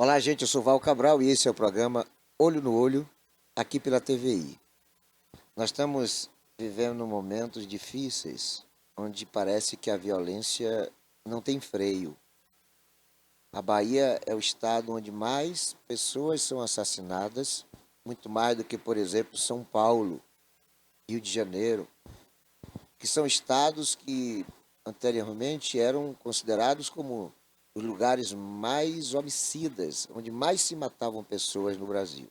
Olá, gente, eu sou Val Cabral e esse é o programa Olho no Olho, aqui pela TVI. Nós estamos vivendo momentos difíceis, onde parece que a violência não tem freio. A Bahia é o estado onde mais pessoas são assassinadas, muito mais do que, por exemplo, São Paulo, Rio de Janeiro, que são estados que anteriormente eram considerados como os lugares mais homicidas, onde mais se matavam pessoas no Brasil.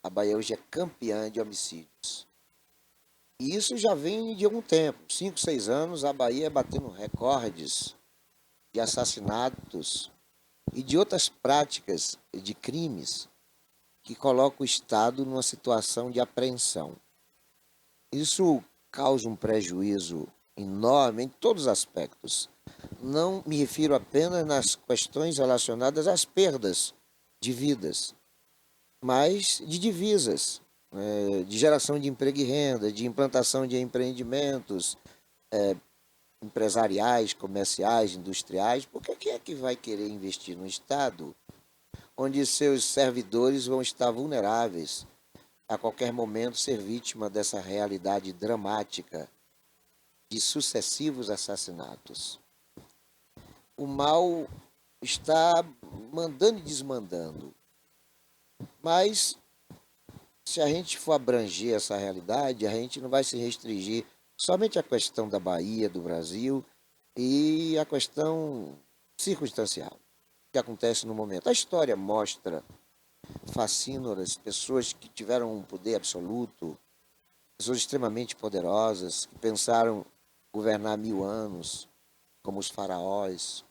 A Bahia hoje é campeã de homicídios. E isso já vem de algum tempo, 5, 6 anos, a Bahia batendo recordes de assassinatos e de outras práticas de crimes que colocam o Estado numa situação de apreensão. Isso causa um prejuízo enorme em todos os aspectos. Não me refiro apenas nas questões relacionadas às perdas de vidas, mas de divisas, de geração de emprego e renda, de implantação de empreendimentos empresariais, comerciais, industriais. Porque quem é que vai querer investir no Estado onde seus servidores vão estar vulneráveis a qualquer momento ser vítima dessa realidade dramática de sucessivos assassinatos? O mal está mandando e desmandando, mas se a gente for abranger essa realidade, a gente não vai se restringir somente à questão da Bahia, do Brasil e à questão circunstancial que acontece no momento. A história mostra fascínoras, pessoas que tiveram um poder absoluto, pessoas extremamente poderosas, que pensaram governar 1000 anos, como os faraós,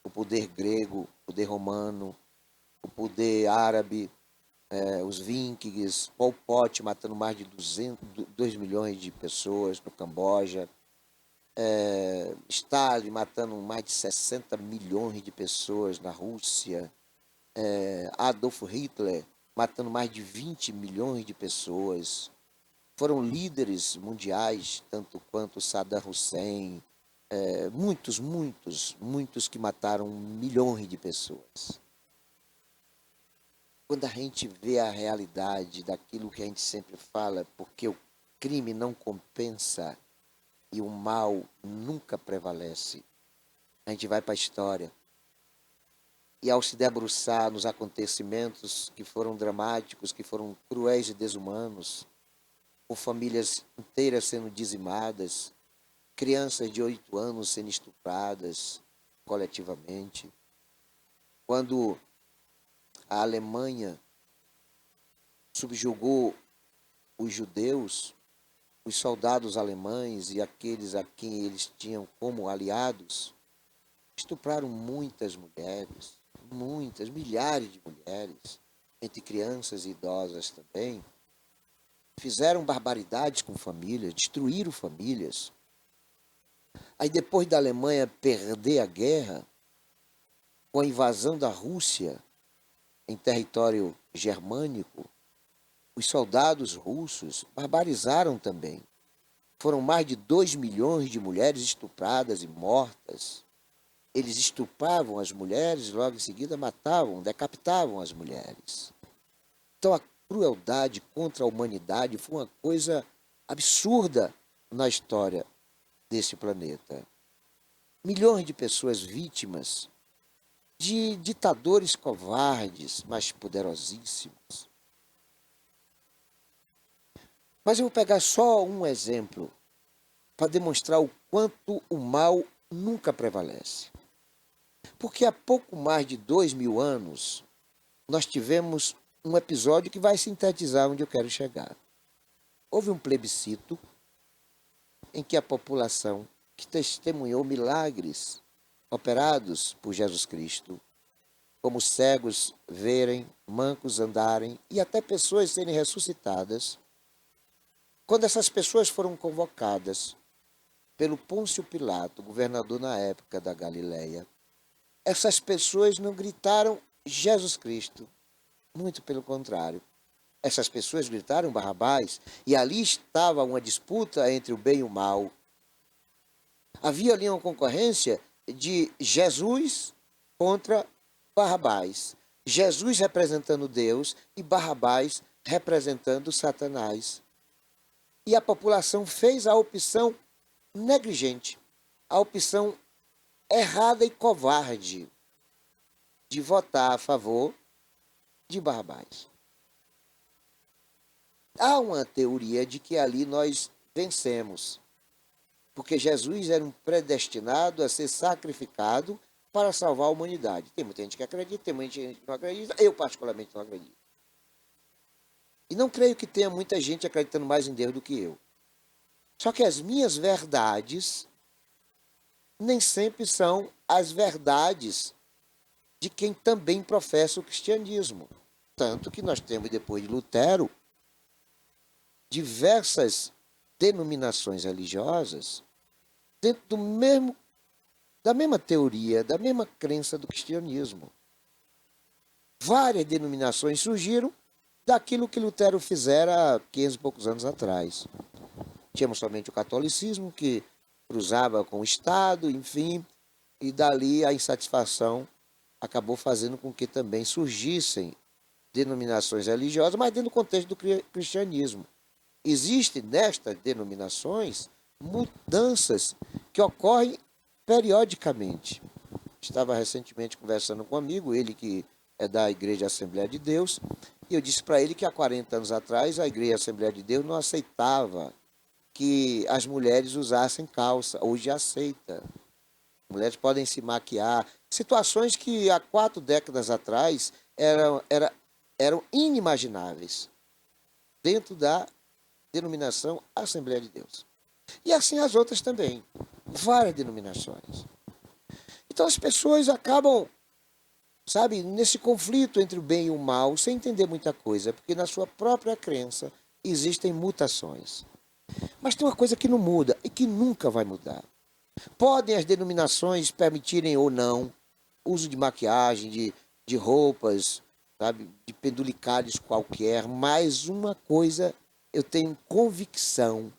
o poder grego, o poder romano, o poder árabe, os Vikings, Pol Pot matando mais de 2 milhões de pessoas no Camboja, Stalin matando mais de 60 milhões de pessoas na Rússia, Adolf Hitler matando mais de 20 milhões de pessoas. Foram líderes mundiais, tanto quanto Saddam Hussein, muitos que mataram milhões de pessoas. Quando a gente vê a realidade daquilo que a gente sempre fala, porque o crime não compensa e o mal nunca prevalece, a gente vai para a história. E ao se debruçar nos acontecimentos que foram dramáticos, que foram cruéis e desumanos, com famílias inteiras sendo dizimadas, crianças de 8 anos sendo estupradas coletivamente, quando a Alemanha subjugou os judeus, os soldados alemães e aqueles a quem eles tinham como aliados, estupraram muitas mulheres, muitas, milhares de mulheres, entre crianças e idosas também. Fizeram barbaridades com famílias, destruíram famílias. Aí depois da Alemanha perder a guerra, com a invasão da Rússia em território germânico, os soldados russos barbarizaram também. Foram mais de 2 milhões de mulheres estupradas e mortas. Eles estupravam as mulheres e logo em seguida matavam, decapitavam as mulheres. Então a crueldade contra a humanidade foi uma coisa absurda na história desse planeta. Milhões de pessoas vítimas de ditadores covardes, mas poderosíssimos. Mas eu vou pegar só um exemplo para demonstrar o quanto o mal nunca prevalece. Porque há pouco mais de 2000 anos, nós tivemos um episódio que vai sintetizar onde eu quero chegar. Houve um plebiscito em que a população que testemunhou milagres operados por Jesus Cristo, como cegos verem, mancos andarem e até pessoas serem ressuscitadas. Quando essas pessoas foram convocadas pelo Pôncio Pilato, governador na época da Galileia, essas pessoas não gritaram Jesus Cristo, muito pelo contrário. Essas pessoas gritaram Barrabás e ali estava uma disputa entre o bem e o mal. Havia ali uma concorrência de Jesus contra Barrabás. Jesus representando Deus e Barrabás representando Satanás. E a população fez a opção negligente, a opção errada e covarde de votar a favor de Barrabás. Há uma teoria de que ali nós vencemos, porque Jesus era um predestinado a ser sacrificado para salvar a humanidade. Tem muita gente que acredita, tem muita gente que não acredita, eu particularmente não acredito. E não creio que tenha muita gente acreditando mais em Deus do que eu. Só que as minhas verdades nem sempre são as verdades de quem também professa o cristianismo. Tanto que nós temos, depois de Lutero, diversas denominações religiosas dentro da mesma teoria, da mesma crença do cristianismo. Várias denominações surgiram daquilo que Lutero fizera há 500 e poucos anos atrás. Tínhamos somente o catolicismo, que cruzava com o Estado, enfim, e dali a insatisfação acabou fazendo com que também surgissem denominações religiosas, mas dentro do contexto do cristianismo. Existem nestas denominações mudanças que ocorrem periodicamente. Estava recentemente conversando com um amigo, ele que é da Igreja Assembleia de Deus, e eu disse para ele que há 40 anos atrás a Igreja Assembleia de Deus não aceitava que as mulheres usassem calça, hoje aceita. Mulheres podem se maquiar. Situações que há 4 décadas atrás eram inimagináveis dentro da denominação Assembleia de Deus. E assim as outras também. Várias denominações. Então as pessoas acabam, sabe, nesse conflito entre o bem e o mal, sem entender muita coisa, porque na sua própria crença existem mutações. Mas tem uma coisa que não muda e que nunca vai mudar. Podem as denominações permitirem ou não uso de maquiagem, de roupas, sabe, de pendulicários qualquer, mas uma coisa eu tenho convicção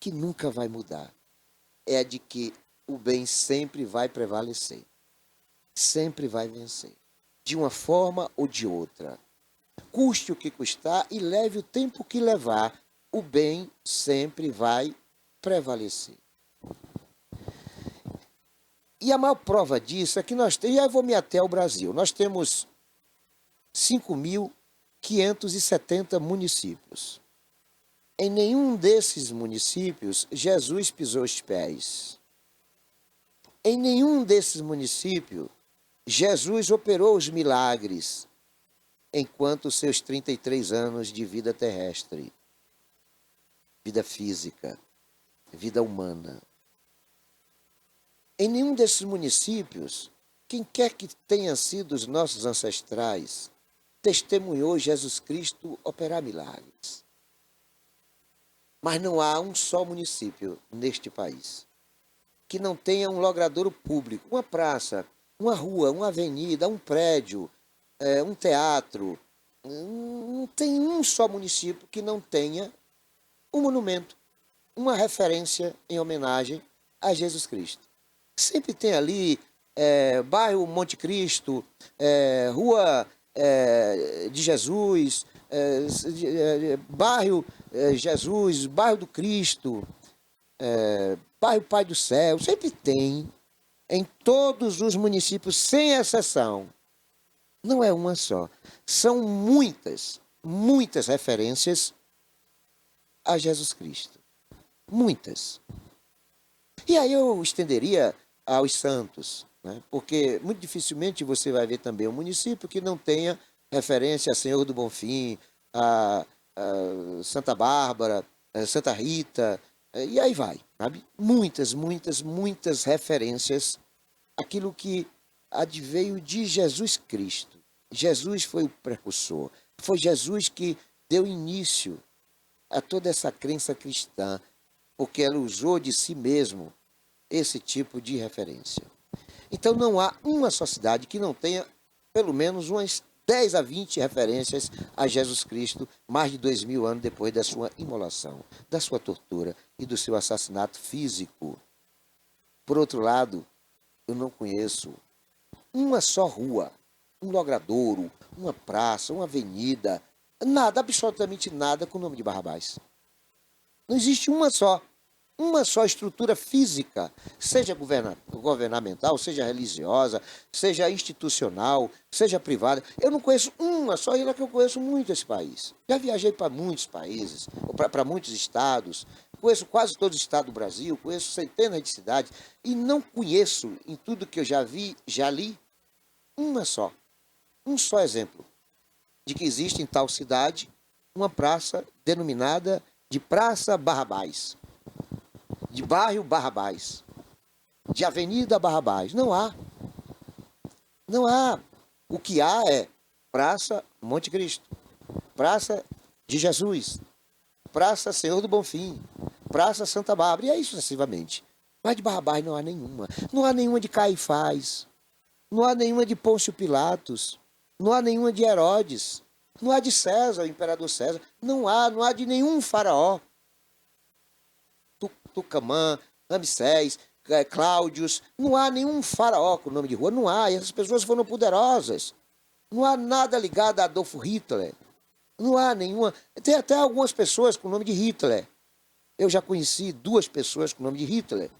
que nunca vai mudar. É a de que o bem sempre vai prevalecer. Sempre vai vencer. De uma forma ou de outra. Custe o que custar e leve o tempo que levar, o bem sempre vai prevalecer. E a maior prova disso é que nós temos, e aí eu vou me até ao Brasil, nós temos 5.570 municípios. Em nenhum desses municípios, Jesus pisou os pés. Em nenhum desses municípios, Jesus operou os milagres enquanto seus 33 anos de vida terrestre, vida física, vida humana. Em nenhum desses municípios, quem quer que tenha sido os nossos ancestrais, testemunhou Jesus Cristo operar milagres. Mas não há um só município neste país que não tenha um logradouro público, uma praça, uma rua, uma avenida, um prédio, um teatro. Não tem um só município que não tenha um monumento, uma referência em homenagem a Jesus Cristo. Sempre tem ali bairro Monte Cristo, Rua de Jesus, bairro Jesus, bairro do Cristo, bairro Pai do Céu. Sempre tem em todos os municípios, sem exceção. Não é uma só. São muitas, muitas referências a Jesus Cristo. Muitas. E aí eu estenderia aos santos, né? Porque muito dificilmente você vai ver também um município que não tenha referência a Senhor do Bonfim, a Santa Bárbara, a Santa Rita, e aí vai, sabe? Muitas, muitas, muitas referências àquilo que adveio de Jesus Cristo. Jesus foi o precursor, foi Jesus que deu início a toda essa crença cristã, porque ela usou de si mesmo esse tipo de referência. Então não há uma só cidade que não tenha pelo menos umas 10 a 20 referências a Jesus Cristo, mais de 2000 anos depois da sua imolação, da sua tortura e do seu assassinato físico. Por outro lado, eu não conheço uma só rua, um logradouro, uma praça, uma avenida, nada, absolutamente nada com o nome de Barrabás. Não existe uma só estrutura física, seja governamental, seja religiosa, seja institucional, seja privada. Eu não conheço uma só, ainda que eu conheço muito esse país. Já viajei para muitos países, para muitos estados, conheço quase todo o estado do Brasil, conheço centenas de cidades, e não conheço, em tudo que eu já vi, já li, uma só, um só exemplo de que existe em tal cidade uma praça denominada de Praça Barrabás, de bairro Barrabás, de Avenida Barrabás. Não há. Não há. O que há é Praça Monte Cristo, Praça de Jesus, Praça Senhor do Bonfim, Praça Santa Bárbara, e aí sucessivamente. Mas de Barrabás não há nenhuma. Não há nenhuma de Caifás, não há nenhuma de Pôncio Pilatos, não há nenhuma de Herodes, não há de César, o imperador César, não há de nenhum faraó. Tucamã, Ramsés, Cláudios, não há nenhum faraó com o nome de rua, não há, e essas pessoas foram poderosas. Não há nada ligado a Adolfo Hitler, não há nenhuma. Tem até algumas pessoas com o nome de Hitler. Eu já conheci duas pessoas com o nome de Hitler,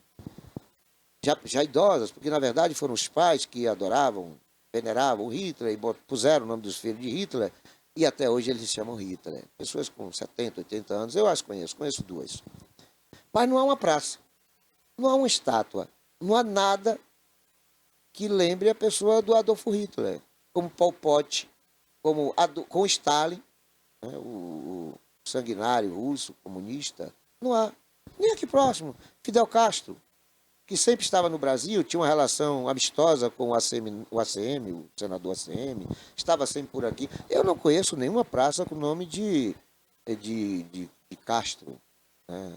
já idosas, porque na verdade foram os pais que adoravam, veneravam o Hitler e puseram o nome dos filhos de Hitler, e até hoje eles se chamam Hitler. Pessoas com 70, 80 anos, eu as conheço duas. Mas não há uma praça, não há uma estátua, não há nada que lembre a pessoa do Adolfo Hitler, como Pol Pot, com Stalin, né, o sanguinário russo, comunista. Não há. Nem aqui próximo. Fidel Castro, que sempre estava no Brasil, tinha uma relação amistosa com o senador ACM, estava sempre por aqui. Eu não conheço nenhuma praça com o nome de Castro, né?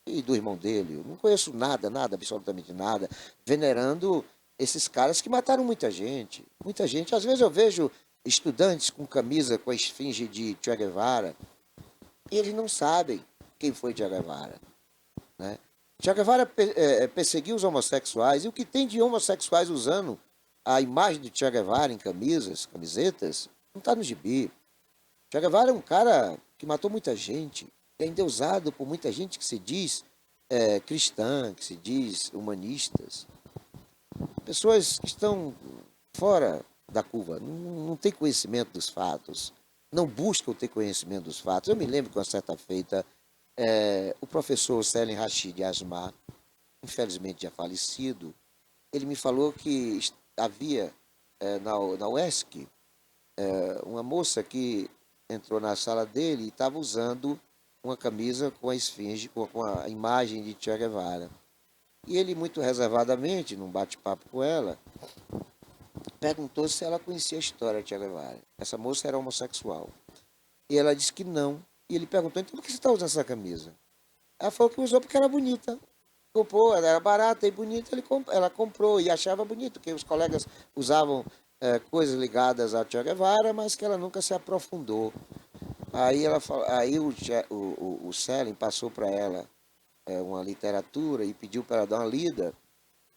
E do irmão dele. Eu não conheço nada, nada, absolutamente nada, venerando esses caras que mataram muita gente. Muita gente. Às vezes eu vejo estudantes com camisa com a esfinge de Che Guevara e eles não sabem quem foi Che Guevara, né? Che Guevara perseguiu os homossexuais, e o que tem de homossexuais usando a imagem de Che Guevara em camisetas, não está no gibi. Che Guevara é um cara que matou muita gente, é endeusado por muita gente que se diz cristã, que se diz humanistas. Pessoas que estão fora da curva, não têm conhecimento dos fatos, não buscam ter conhecimento dos fatos. Eu me lembro que uma certa feita, o professor Selim Rashid Asmar, infelizmente já falecido, ele me falou que havia na UESC uma moça que entrou na sala dele e estava usando uma camisa com a esfinge, com a imagem de Che Guevara. E ele, muito reservadamente, num bate-papo com ela, perguntou se ela conhecia a história de Che Guevara. Essa moça era homossexual. E ela disse que não. E ele perguntou, então por que você está usando essa camisa? Ela falou que usou porque era bonita. Comprou, ela era barata e bonita, ela comprou e achava bonito, que os colegas usavam coisas ligadas a Che Guevara, mas que ela nunca se aprofundou. Aí o Selim passou para ela uma literatura e pediu para ela dar uma lida,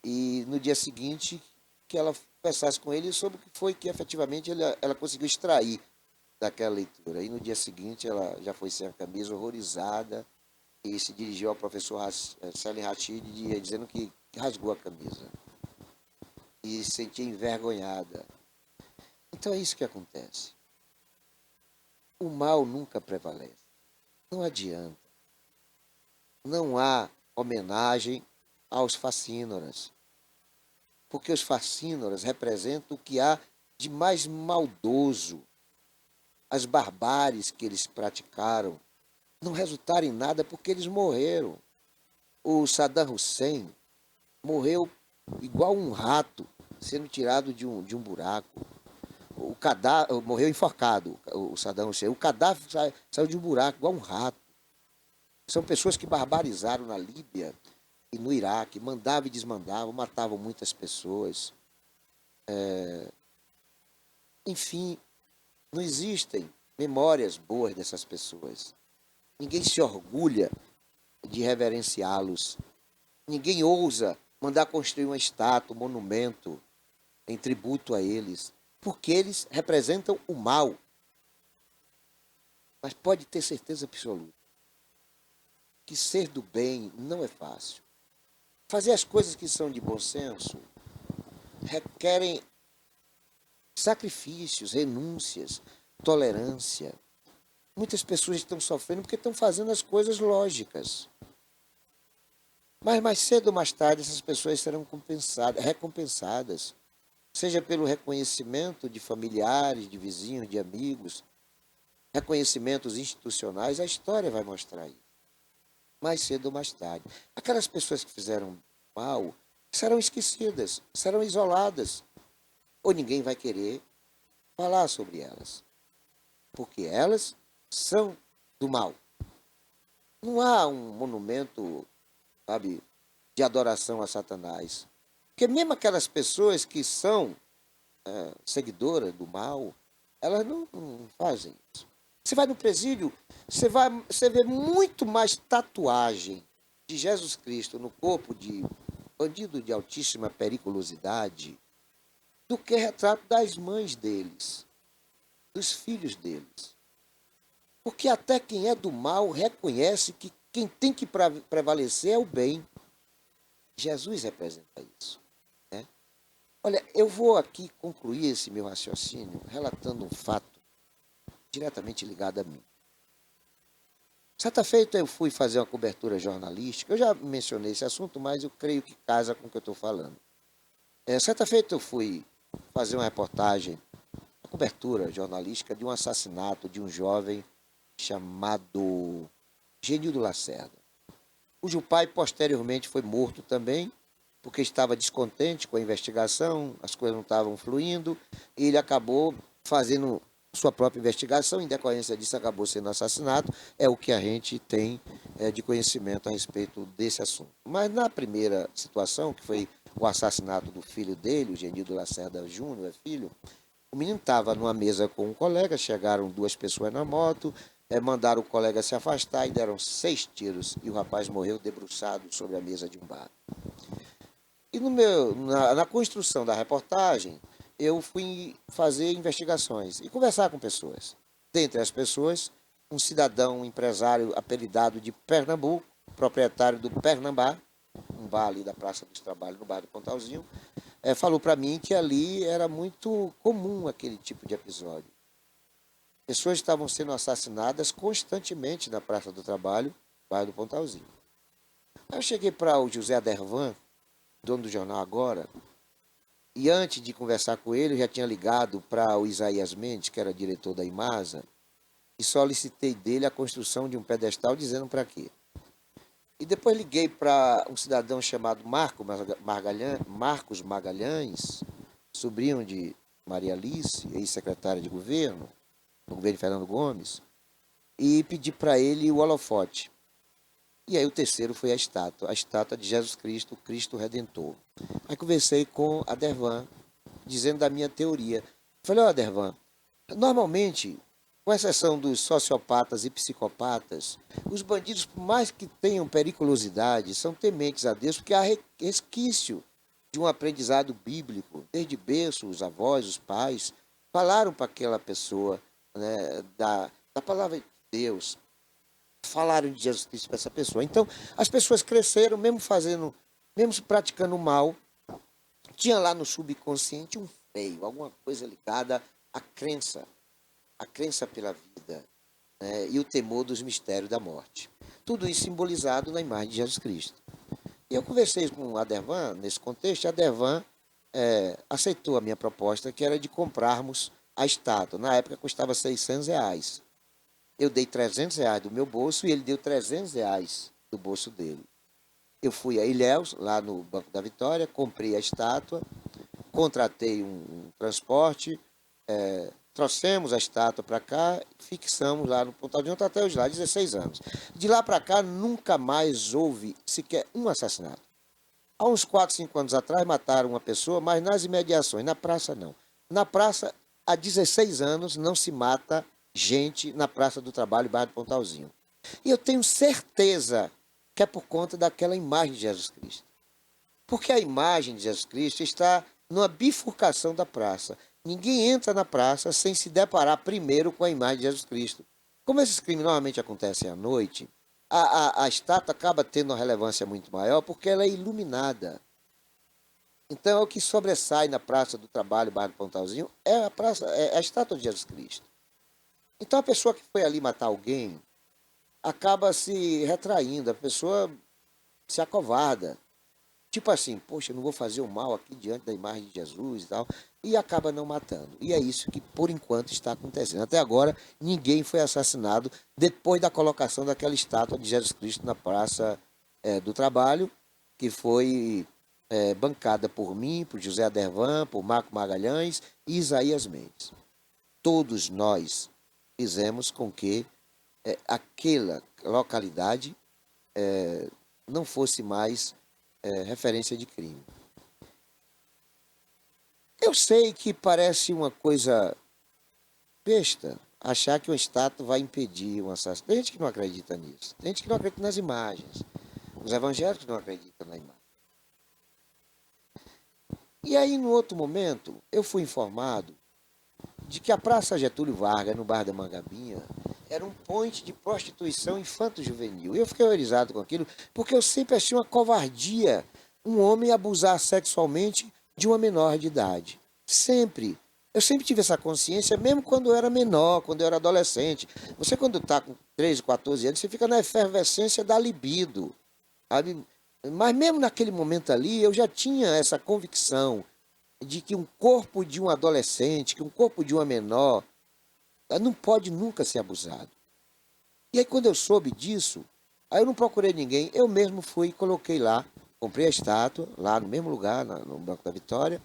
e no dia seguinte que ela conversasse com ele sobre o que foi que efetivamente ela conseguiu extrair daquela leitura. E no dia seguinte ela já foi sem a camisa, horrorizada, e se dirigiu ao professor Selim Rashid dizendo que rasgou a camisa e se sentia envergonhada. Então é isso que acontece. O mal nunca prevalece. Não adianta. Não há homenagem aos facínoras, porque os facínoras representam o que há de mais maldoso. As barbáries que eles praticaram não resultaram em nada porque eles morreram. O Saddam Hussein morreu igual um rato sendo tirado de um buraco. O cadáver morreu enforcado, o Saddam Hussein. O cadáver saiu de um buraco igual um rato. São pessoas que barbarizaram na Líbia e no Iraque, mandavam e desmandavam, matavam muitas pessoas. Enfim, não existem memórias boas dessas pessoas. Ninguém se orgulha de reverenciá-los. Ninguém ousa mandar construir uma estátua, um monumento em tributo a eles. porque eles representam o mal. Mas pode ter certeza absoluta que ser do bem não é fácil. Fazer as coisas que são de bom senso requerem sacrifícios, renúncias, tolerância. Muitas pessoas estão sofrendo porque estão fazendo as coisas lógicas. Mas mais cedo ou mais tarde essas pessoas serão recompensadas, seja pelo reconhecimento de familiares, de vizinhos, de amigos, reconhecimentos institucionais, a história vai mostrar isso. Mais cedo ou mais tarde. Aquelas pessoas que fizeram mal serão esquecidas, serão isoladas, ou ninguém vai querer falar sobre elas, porque elas são do mal. Não há um monumento, sabe, de adoração a Satanás. Porque mesmo aquelas pessoas que são seguidoras do mal, elas não fazem isso. Você vai no presídio, você vê muito mais tatuagem de Jesus Cristo no corpo de bandido de altíssima periculosidade do que retrato das mães deles, dos filhos deles. Porque até quem é do mal reconhece que quem tem que prevalecer é o bem. Jesus representa isso. Né? Olha, eu vou aqui concluir esse meu raciocínio relatando um fato diretamente ligado a mim. Certa feita eu fui fazer uma cobertura jornalística, eu já mencionei esse assunto, mas eu creio que casa com o que eu estou falando. Certa feita eu fui fazer uma reportagem, uma cobertura jornalística de um assassinato de um jovem chamado Genildo Lacerda, cujo pai posteriormente foi morto também, porque estava descontente com a investigação, as coisas não estavam fluindo, e ele acabou fazendo sua própria investigação, em decorrência disso acabou sendo assassinado, é o que a gente tem de conhecimento a respeito desse assunto. Mas na primeira situação, que foi o assassinato do filho dele, o Genildo Lacerda Júnior, é filho, o menino estava numa mesa com um colega, chegaram duas pessoas na moto, mandaram o colega se afastar e deram 6 tiros, e o rapaz morreu debruçado sobre a mesa de um bar. E na construção da reportagem, eu fui fazer investigações e conversar com pessoas. Dentre as pessoas, um cidadão, um empresário apelidado de Pernambuco, proprietário do Pernambá, um bar ali da Praça dos Trabalhos, no bairro do Pontalzinho, falou para mim que ali era muito comum aquele tipo de episódio. Pessoas estavam sendo assassinadas constantemente na Praça do Trabalho, bairro do Pontalzinho. Aí eu cheguei para o José Adervan, dono do jornal Agora, e antes de conversar com ele, eu já tinha ligado para o Isaías Mendes, que era diretor da Imasa, e solicitei dele a construção de um pedestal, dizendo para quê. E depois liguei para um cidadão chamado Marcos Magalhães, sobrinho de Maria Alice, ex-secretária de governo, no governo de Fernando Gomes, e pedi para ele o holofote. E aí o terceiro foi a estátua de Jesus Cristo, Cristo Redentor. Aí conversei com Adervan, dizendo da minha teoria. Falei, Adervan, normalmente, com exceção dos sociopatas e psicopatas, os bandidos, por mais que tenham periculosidade, são tementes a Deus, porque há resquício de um aprendizado bíblico. Desde berço, os avós, os pais, falaram para aquela pessoa, né, da palavra de Deus, falaram de Jesus Cristo para essa pessoa. Então, as pessoas cresceram, mesmo praticando mal, tinha lá no subconsciente um freio, alguma coisa ligada à crença pela vida, né, e o temor dos mistérios da morte. Tudo isso simbolizado na imagem de Jesus Cristo. E eu conversei com o Adervan nesse contexto, e Adervan aceitou a minha proposta, que era de comprarmos a estátua. Na época custava R$ 600. Eu dei R$ 300 do meu bolso e ele deu R$ 300 do bolso dele. Eu fui a Ilhéus, lá no Banco da Vitória, comprei a estátua, contratei um transporte, trouxemos a estátua para cá, fixamos lá no Pontal de Ontem até hoje lá, 16 anos. De lá para cá, nunca mais houve sequer um assassinato. Há uns 4, 5 anos atrás, mataram uma pessoa, mas nas imediações, na praça não. Na praça, há 16 anos, não se mata gente na Praça do Trabalho, bairro do Pontalzinho. E eu tenho certeza que é por conta daquela imagem de Jesus Cristo. Porque a imagem de Jesus Cristo está numa bifurcação da praça. Ninguém entra na praça sem se deparar primeiro com a imagem de Jesus Cristo. Como esses crimes normalmente acontecem à noite, a estátua acaba tendo uma relevância muito maior porque ela é iluminada. Então, é o que sobressai na Praça do Trabalho, bairro do Pontalzinho, é a estátua de Jesus Cristo. Então, a pessoa que foi ali matar alguém acaba se retraindo, a pessoa se acovarda. Tipo assim, poxa, eu não vou fazer o mal aqui diante da imagem de Jesus e tal, e acaba não matando. E é isso que, por enquanto, está acontecendo. Até agora, ninguém foi assassinado depois da colocação daquela estátua de Jesus Cristo na Praça do Trabalho, que foi bancada por mim, por José Adervan, por Marco Magalhães e Isaías Mendes. Todos nós fizemos com que aquela localidade não fosse mais referência de crime. Eu sei que parece uma coisa besta achar que uma estátua vai impedir um assassinato. Tem gente que não acredita nisso. Tem gente que não acredita nas imagens. Os evangélicos não acreditam na imagem. E aí, no outro momento, eu fui informado de que a Praça Getúlio Vargas, no bairro da Mangabinha, era um ponte de prostituição infanto-juvenil. E eu fiquei horrorizado com aquilo, porque eu sempre achei uma covardia um homem abusar sexualmente de uma menor de idade. Sempre. Eu sempre tive essa consciência, mesmo quando eu era menor, quando eu era adolescente. Você, quando está com 13, 14 anos, você fica na efervescência da libido. Sabe? Mas mesmo naquele momento ali, eu já tinha essa convicção de que um corpo de um adolescente, que um corpo de uma menor, não pode nunca ser abusado. E aí, quando eu soube disso, aí eu não procurei ninguém, eu mesmo fui e coloquei lá, comprei a estátua, lá no mesmo lugar, no Banco da Vitória,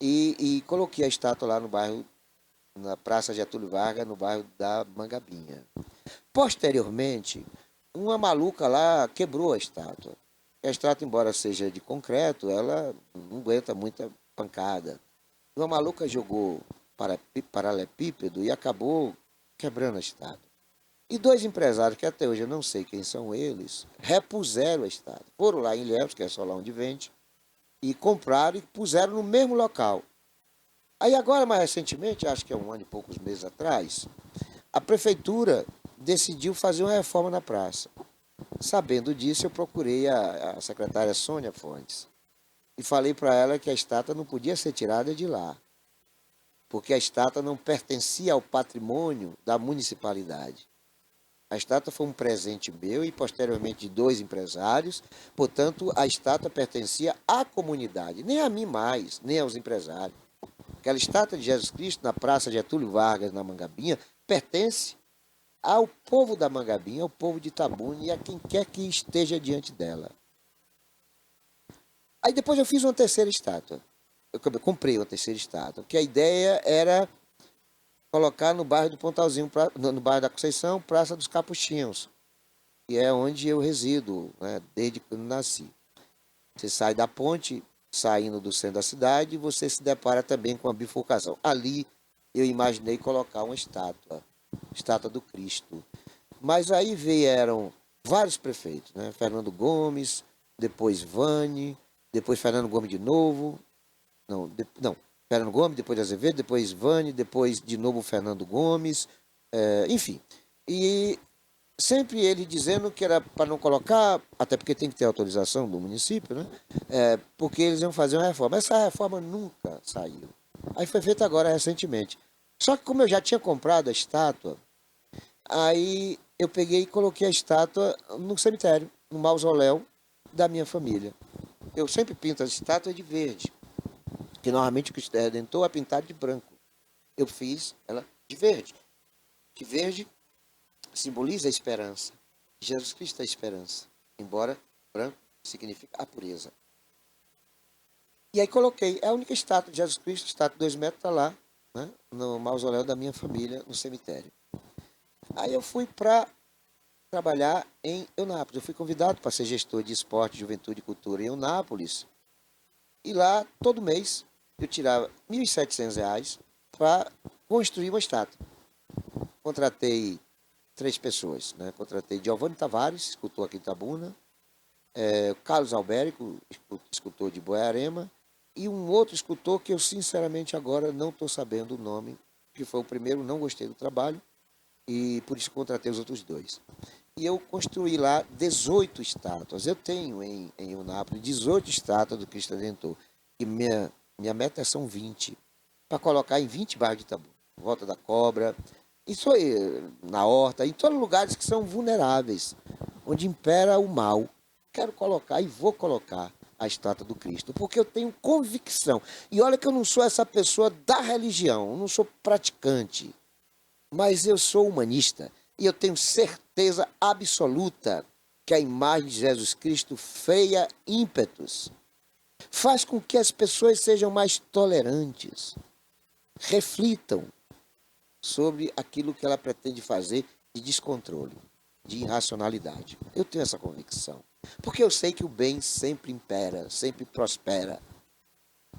e coloquei a estátua lá no bairro, na Praça Getúlio Vargas, no bairro da Mangabinha. Posteriormente, uma maluca lá quebrou a estátua. A estátua, embora seja de concreto, ela não aguenta muita pancada. Uma maluca jogou paralelepípedo e acabou quebrando a estátua. E dois empresários, que até hoje eu não sei quem são eles, repuseram a estátua. Foram lá em Ilhéus, que é só lá onde vende, e compraram e puseram no mesmo local. Aí agora, mais recentemente, acho que é um ano e poucos meses atrás, a prefeitura decidiu fazer uma reforma na praça. Sabendo disso, eu procurei a secretária Sônia Fontes e falei para ela que a estátua não podia ser tirada de lá, porque a estátua não pertencia ao patrimônio da municipalidade. A estátua foi um presente meu e posteriormente de dois empresários, portanto, a estátua pertencia à comunidade, nem a mim mais, nem aos empresários. Aquela estátua de Jesus Cristo na Praça Getúlio Vargas, na Mangabinha, pertence ao povo da Mangabinha, ao povo de Itabuna e a quem quer que esteja diante dela. Aí depois eu fiz uma terceira estátua. Eu comprei uma terceira estátua, porque a ideia era colocar no bairro do Pontalzinho, no bairro da Conceição, Praça dos Capuchinhos, que é onde eu resido, né, desde quando nasci. Você sai da ponte, saindo do centro da cidade, e você se depara também com a bifurcação. Ali eu imaginei colocar uma estátua do Cristo. Mas aí vieram vários prefeitos, né? Fernando Gomes, depois Vane, depois Fernando Gomes de novo, não, Fernando Gomes, depois Azevedo, depois Vane, depois de novo Fernando Gomes, enfim. E sempre ele dizendo que era para não colocar, até porque tem que ter autorização do município, né? Porque eles iam fazer uma reforma. Essa reforma nunca saiu. Aí foi feita agora recentemente. Só que como eu já tinha comprado a estátua, aí eu peguei e coloquei a estátua no cemitério, no mausoléu da minha família. Eu sempre pinto as estátuas de verde, que normalmente o Cristo Redentor é pintado de branco. Eu fiz ela de verde. Que verde simboliza a esperança. Jesus Cristo é a esperança, embora branco significa a pureza. E aí coloquei, é a única estátua de Jesus Cristo, estátua de 2 metros, está lá, né, no mausoléu da minha família, no cemitério. Aí eu fui para trabalhar em Eunápolis. Eu fui convidado para ser gestor de esporte, juventude e cultura em Eunápolis. E lá, todo mês, eu tirava R$ 1.700 para construir uma estátua. Contratei 3 pessoas, né? Contratei Giovanni Tavares, escultor aqui em Itabuna, Carlos Albérico, escultor de Boiarema, e um outro escultor que eu sinceramente agora não estou sabendo o nome, que foi o primeiro, não gostei do trabalho, e por isso contratei os outros dois. E eu construí lá 18 estátuas. Eu tenho em Eunápolis 18 estátuas do Cristo Redentor. E minha meta são 20, para colocar em 20 bairros de Itabuna. Volta da Cobra, isso aí, na Horta, em todos os lugares que são vulneráveis, onde impera o mal. Quero colocar e vou colocar a estátua do Cristo, porque eu tenho convicção. E olha que eu não sou essa pessoa da religião, eu não sou praticante, mas eu sou humanista e eu tenho certeza absoluta que a imagem de Jesus Cristo freia ímpetos, faz com que as pessoas sejam mais tolerantes, reflitam sobre aquilo que ela pretende fazer de descontrole, de irracionalidade. Eu tenho essa convicção, porque eu sei que o bem sempre impera, sempre prospera.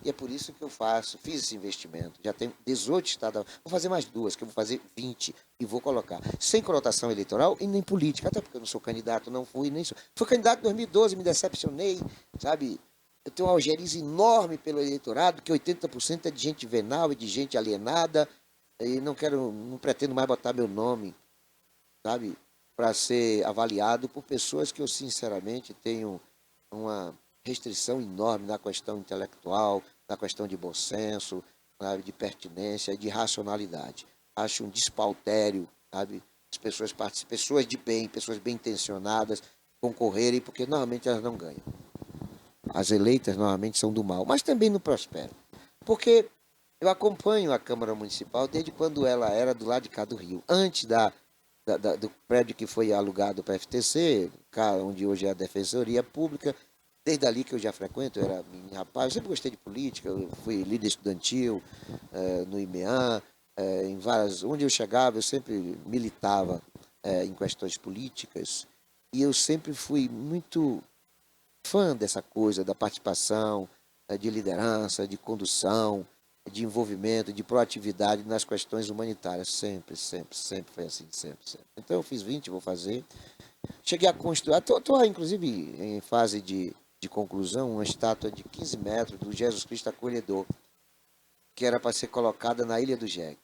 E é por isso que eu fiz esse investimento. Já tenho 18 estados, vou fazer mais duas, que eu vou fazer 20 e vou colocar. Sem conotação eleitoral e nem política, até porque eu não sou candidato, não fui, nem sou. Fui candidato em 2012, me decepcionei, sabe? Eu tenho uma algeriza enorme pelo eleitorado, que 80% é de gente venal e de gente alienada, e não pretendo mais botar meu nome, sabe? Para ser avaliado por pessoas que eu sinceramente tenho uma restrição enorme na questão intelectual, na questão de bom senso, sabe, de pertinência, de racionalidade. Acho um despautério, sabe, as pessoas de bem, pessoas bem intencionadas concorrerem, porque normalmente elas não ganham. As eleitas normalmente são do mal, mas também não prosperam. Porque eu acompanho a Câmara Municipal desde quando ela era do lado de cá do Rio, antes do prédio que foi alugado para a FTC, onde hoje é a Defensoria Pública. Desde ali que eu já frequento, eu era menino rapaz, eu sempre gostei de política, eu fui líder estudantil no IMEAN, onde eu chegava eu sempre militava em questões políticas, e eu sempre fui muito fã dessa coisa da participação, de liderança, de condução, de envolvimento, de proatividade nas questões humanitárias, sempre, sempre, sempre foi assim, sempre, sempre. Então eu fiz 20, vou fazer. Cheguei a construir, estou inclusive em fase de conclusão, uma estátua de 15 metros do Jesus Cristo Acolhedor, que era para ser colocada na Ilha do Jegue.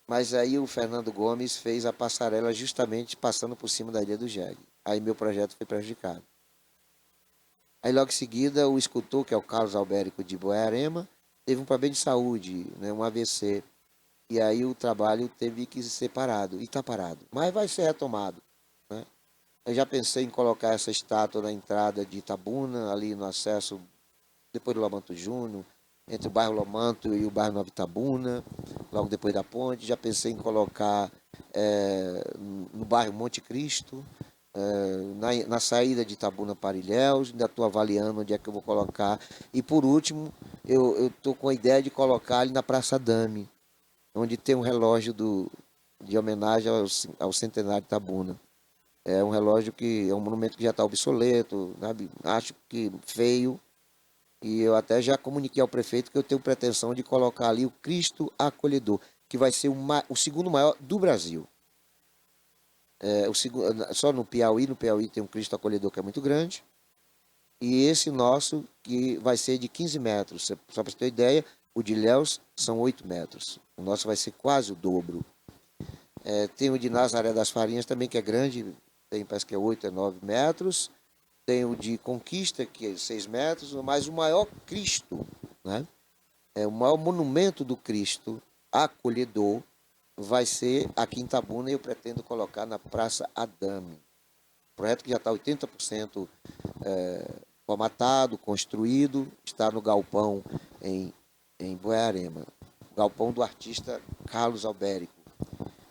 Mas aí o Fernando Gomes fez a passarela justamente passando por cima da Ilha do Jegue. Aí meu projeto foi prejudicado. Aí logo em seguida o escultor, que é o Carlos Albérico de Boiarema, teve um problema de saúde, né, um AVC. E aí o trabalho teve que ser parado, e está parado. Mas vai ser retomado, né? Eu já pensei em colocar essa estátua na entrada de Itabuna, ali no acesso, depois do Lomanto Júnior, entre o bairro Lomanto e o bairro Nova Itabuna, logo depois da ponte. Já pensei em colocar no bairro Monte Cristo, na saída de Itabuna para Ilhéus. Ainda estou avaliando onde é que eu vou colocar. E por último, eu estou com a ideia de colocar ali na Praça Dame, onde tem um relógio de homenagem ao centenário de Itabuna. É um relógio que é um monumento que já está obsoleto, sabe? Acho que feio. E eu até já comuniquei ao prefeito que eu tenho pretensão de colocar ali o Cristo Acolhedor, que vai ser o segundo maior do Brasil. Só no Piauí tem um Cristo Acolhedor que é muito grande. E esse nosso, que vai ser de 15 metros. Só para você ter ideia, o de Ilhéus são 8 metros. O nosso vai ser quase o dobro. Tem o de Nazaré das Farinhas também, que é grande, parece que é 8, 9 metros. Tem o de Conquista, que é 6 metros, mas o maior Cristo, né? O maior monumento do Cristo Acolhedor vai ser aqui em Itabuna, e eu pretendo colocar na Praça Adame. Projeto que já está 80% formatado, construído, está no galpão em Boiarema. Galpão do artista Carlos Albérico,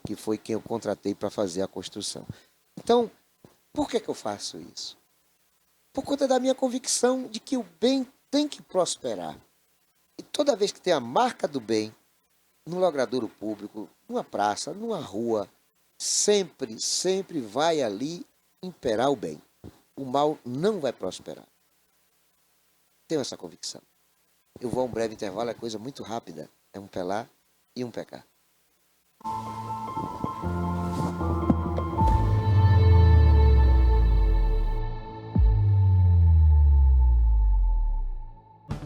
que foi quem eu contratei para fazer a construção. Então, por que eu faço isso? Por conta da minha convicção de que o bem tem que prosperar. E toda vez que tem a marca do bem, no logradouro público, numa praça, numa rua, sempre, sempre vai ali imperar o bem. O mal não vai prosperar. Tenho essa convicção. Eu vou a um breve intervalo, é coisa muito rápida. É um pelar e um pecar.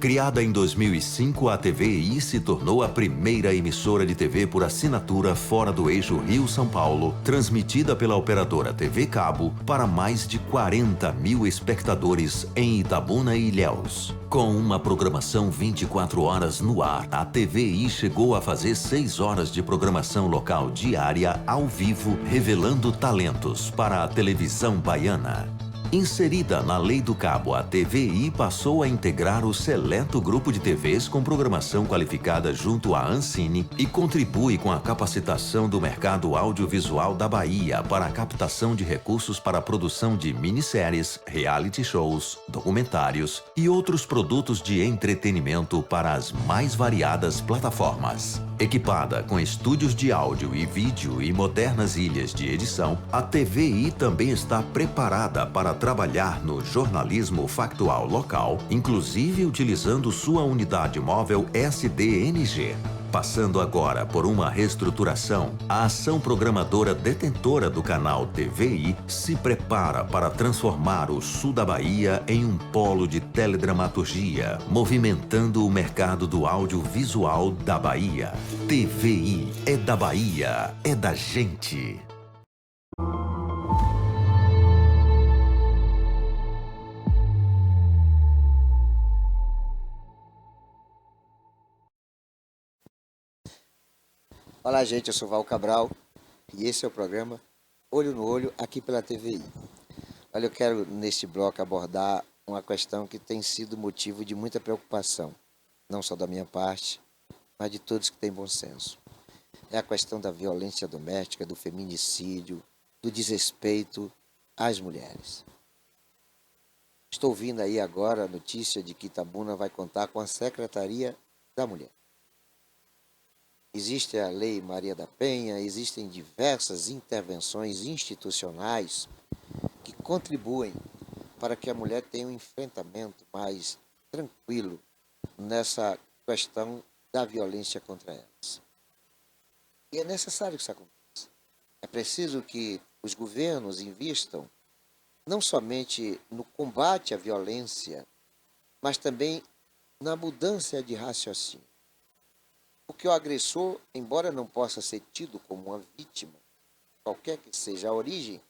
Criada em 2005, a TVI se tornou a primeira emissora de TV por assinatura fora do eixo Rio-São Paulo, transmitida pela operadora TV Cabo para mais de 40 mil espectadores em Itabuna e Ilhéus. Com uma programação 24 horas no ar, a TVI chegou a fazer 6 horas de programação local diária ao vivo, revelando talentos para a televisão baiana. Inserida na Lei do Cabo, a TVI passou a integrar o seleto grupo de TVs com programação qualificada junto à Ancine e contribui com a capacitação do mercado audiovisual da Bahia para a captação de recursos para a produção de minisséries, reality shows, documentários e outros produtos de entretenimento para as mais variadas plataformas. Equipada com estúdios de áudio e vídeo e modernas ilhas de edição, a TVI também está preparada para trabalhar no jornalismo factual local, inclusive utilizando sua unidade móvel SDNG. Passando agora por uma reestruturação, a ação programadora detentora do canal TVI se prepara para transformar o sul da Bahia em um polo de teledramaturgia, movimentando o mercado do audiovisual da Bahia. TVI é da Bahia, é da gente. Olá, gente, eu sou Val Cabral e esse é o programa Olho no Olho aqui pela TVI. Olha, eu quero neste bloco abordar uma questão que tem sido motivo de muita preocupação, não só da minha parte, mas de todos que têm bom senso. É a questão da violência doméstica, do feminicídio, do desrespeito às mulheres. Estou ouvindo aí agora a notícia de que Itabuna vai contar com a Secretaria da Mulher. Existe a Lei Maria da Penha, existem diversas intervenções institucionais que contribuem para que a mulher tenha um enfrentamento mais tranquilo nessa questão da violência contra elas. E é necessário que isso aconteça. É preciso que os governos invistam não somente no combate à violência, mas também na mudança de raciocínio. Porque o agressor, embora não possa ser tido como uma vítima, qualquer que seja a origem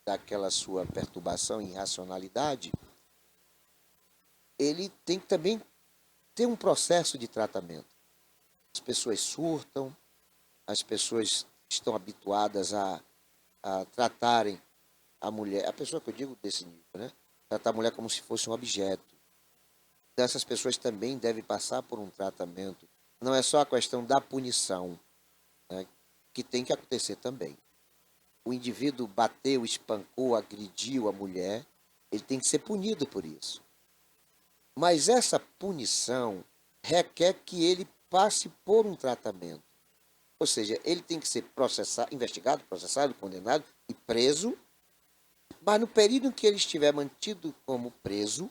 daquela sua perturbação e irracionalidade, ele tem que também ter um processo de tratamento. As pessoas surtam, as pessoas estão habituadas a tratarem a mulher, a pessoa que eu digo desse nível, né? Tratar a mulher como se fosse um objeto. Então, essas pessoas também devem passar por um tratamento. Não é só a questão da punição, né, que tem que acontecer também. O indivíduo bateu, espancou, agrediu a mulher, ele tem que ser punido por isso. Mas essa punição requer que ele passe por um tratamento. Ou seja, ele tem que ser investigado, processado, condenado e preso, mas no período em que ele estiver mantido como preso,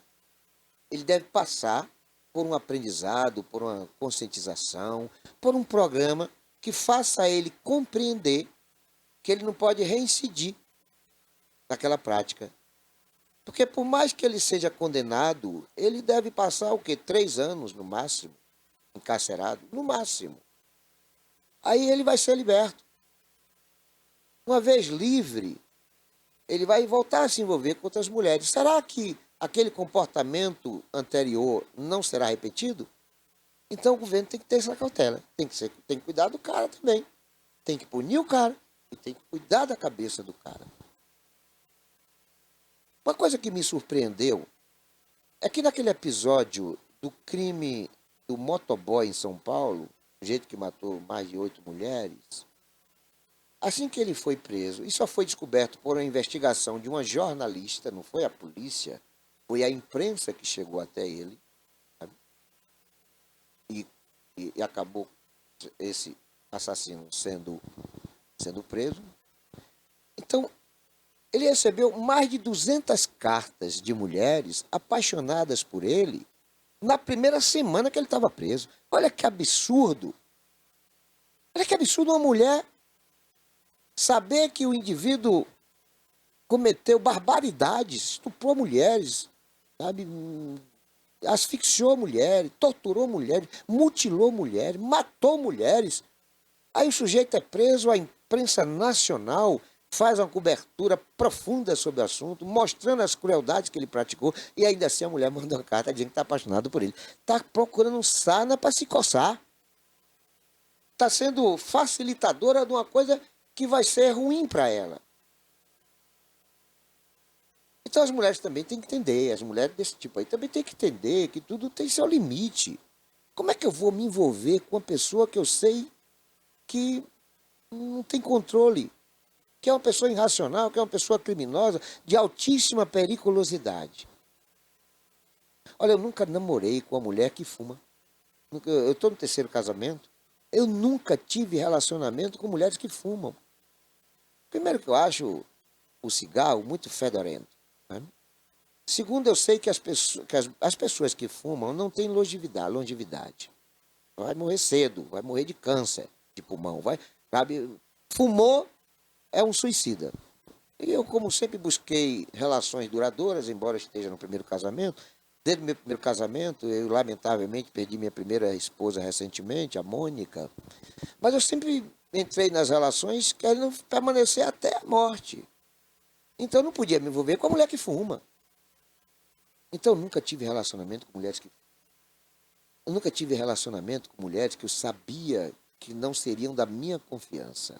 ele deve passar por um aprendizado, por uma conscientização, por um programa que faça ele compreender que ele não pode reincidir naquela prática. Porque por mais que ele seja condenado, ele deve passar o quê? 3 anos no máximo, encarcerado, no máximo. Aí ele vai ser liberto. Uma vez livre, ele vai voltar a se envolver com outras mulheres. Será que aquele comportamento anterior não será repetido? Então o governo tem que ter essa cautela. Tem que cuidar do cara também. Tem que punir o cara e tem que cuidar da cabeça do cara. Uma coisa que me surpreendeu é que naquele episódio do crime do motoboy em São Paulo, o jeito que matou mais de 8 mulheres, assim que ele foi preso, e só foi descoberto por uma investigação de uma jornalista, não foi a polícia, foi a imprensa que chegou até ele, sabe? E acabou esse assassino sendo preso. Então, ele recebeu mais de 200 cartas de mulheres apaixonadas por ele na primeira semana que ele estava preso. Olha que absurdo! Olha que absurdo uma mulher saber que o indivíduo cometeu barbaridades, estuprou mulheres, sabe? asfixiou mulheres, torturou mulheres, mutilou mulheres, matou mulheres. Aí o sujeito é preso, a imprensa nacional faz uma cobertura profunda sobre o assunto, mostrando as crueldades que ele praticou, e ainda assim a mulher manda uma carta dizendo que está apaixonada por ele. Está procurando um sarna para se coçar. Está sendo facilitadora de uma coisa que vai ser ruim para ela. Então as mulheres também têm que entender, as mulheres desse tipo aí também têm que entender que tudo tem seu limite. Como é que eu vou me envolver com uma pessoa que eu sei que não tem controle, que é uma pessoa irracional, que é uma pessoa criminosa, de altíssima periculosidade? Olha, eu nunca namorei com uma mulher que fuma. Eu estou no terceiro casamento. Eu nunca tive relacionamento com mulheres que fumam. Primeiro que eu acho o cigarro muito fedorento, né? Segundo, eu sei que as pessoas que fumam não têm longevidade. Vai morrer cedo, vai morrer de câncer de pulmão, sabe? Fumou é um suicida. E eu, como sempre, busquei relações duradouras, embora esteja no primeiro casamento. Desde o meu primeiro casamento, eu lamentavelmente perdi minha primeira esposa recentemente, a Mônica. Mas eu sempre entrei nas relações querendo permanecer até a morte. Então eu não podia me envolver com a mulher que fuma. Então eu nunca tive relacionamento com mulheres que fumam. Eu nunca tive relacionamento com mulheres que eu sabia que não seriam da minha confiança.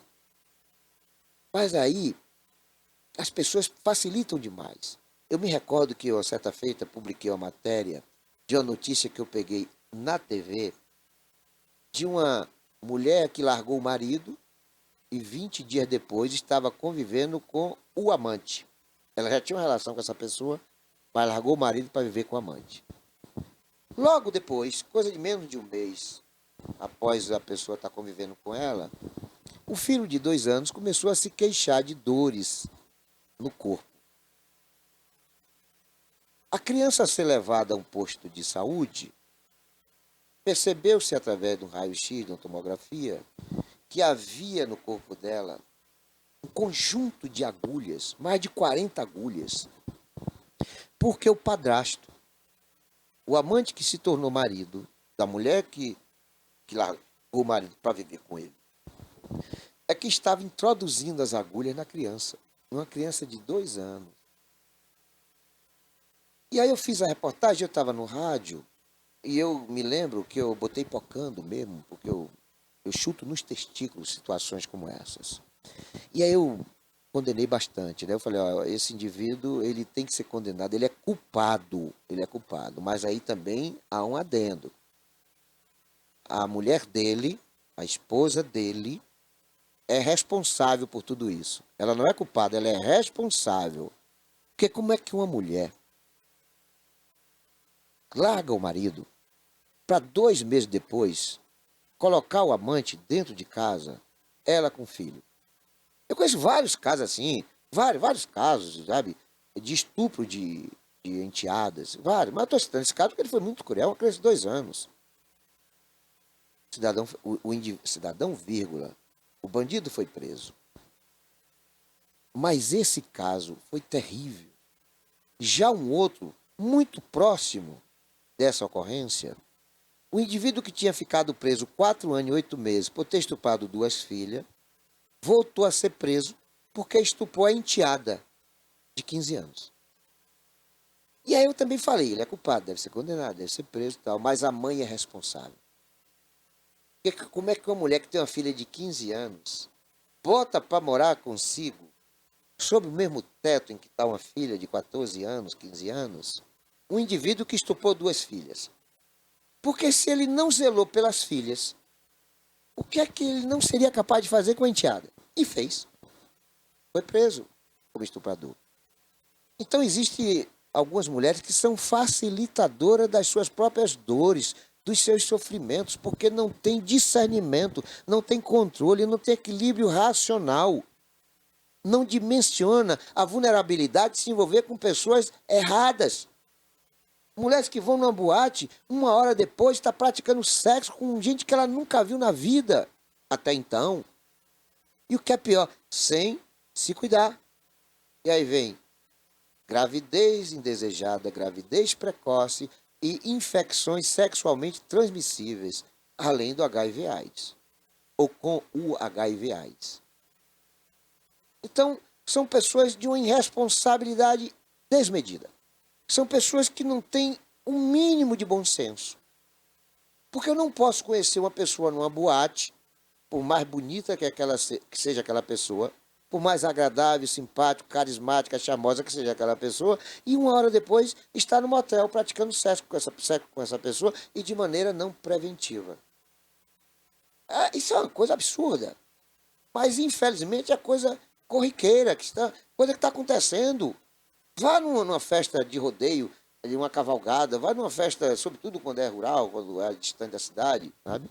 Mas aí as pessoas facilitam demais. Eu me recordo que eu, certa feita, publiquei uma matéria de uma notícia que eu peguei na TV de uma mulher que largou o marido e 20 dias depois estava convivendo com o amante. Ela já tinha uma relação com essa pessoa, mas largou o marido para viver com o amante. Logo depois, coisa de menos de um mês, após a pessoa estar convivendo com ela, o filho de 2 anos começou a se queixar de dores no corpo. A criança, a ser levada a um posto de saúde, percebeu-se através de um raio-x, de uma tomografia, que havia no corpo dela um conjunto de agulhas, mais de 40 agulhas, porque o padrasto, o amante que se tornou marido da mulher que largou o marido para viver com ele, é que estava introduzindo as agulhas na criança, uma criança de 2 anos. E aí eu fiz a reportagem, eu estava no rádio, e eu me lembro que eu botei pocando mesmo, porque eu chuto nos testículos situações como essas. E aí eu condenei bastante, né? Eu falei, ó, esse indivíduo, ele tem que ser condenado, ele é culpado, mas aí também há um adendo. A mulher dele, a esposa dele, é responsável por tudo isso. Ela não é culpada, ela é responsável. Porque como é que uma mulher larga o marido para 2 meses depois colocar o amante dentro de casa, ela com o filho? Eu conheço vários casos assim, vários casos, sabe, de estupro de enteadas, vários. Mas eu estou citando esse caso porque ele foi muito cruel, uma criança de 2 anos. Cidadão, vírgula, o bandido foi preso. Mas esse caso foi terrível. Já um outro, muito próximo dessa ocorrência, o indivíduo que tinha ficado preso 4 anos e 8 meses por ter estuprado 2 filhas, voltou a ser preso porque estuprou a enteada de 15 anos. E aí eu também falei, ele é culpado, deve ser condenado, deve ser preso e tal, mas a mãe é responsável. Porque como é que uma mulher que tem uma filha de 15 anos bota para morar consigo, sob o mesmo teto em que está uma filha de 14 anos, 15 anos, um indivíduo que estuprou 2 filhas? Porque se ele não zelou pelas filhas, o que é que ele não seria capaz de fazer com a enteada? E fez. Foi preso como estuprador. Então, existem algumas mulheres que são facilitadoras das suas próprias dores, dos seus sofrimentos, porque não tem discernimento, não tem controle, não tem equilíbrio racional. Não dimensiona a vulnerabilidade de se envolver com pessoas erradas. Mulheres que vão numa boate, 1 hora depois está praticando sexo com gente que ela nunca viu na vida até então. E o que é pior, sem se cuidar. E aí vem gravidez indesejada, gravidez precoce, e infecções sexualmente transmissíveis, além do HIV/AIDS, ou com o HIV/AIDS. Então, são pessoas de uma irresponsabilidade desmedida. São pessoas que não têm um mínimo de bom senso. Porque eu não posso conhecer uma pessoa numa boate, por mais bonita que seja aquela pessoa, por mais agradável, simpático, carismática, charmosa que seja aquela pessoa, e uma hora depois estar no motel praticando sexo com essa pessoa e de maneira não preventiva. Isso é uma coisa absurda. Mas, infelizmente, é coisa corriqueira, coisa que está acontecendo. Vá numa festa de rodeio, de uma cavalgada, vá numa festa, sobretudo quando é rural, quando é distante da cidade, sabe?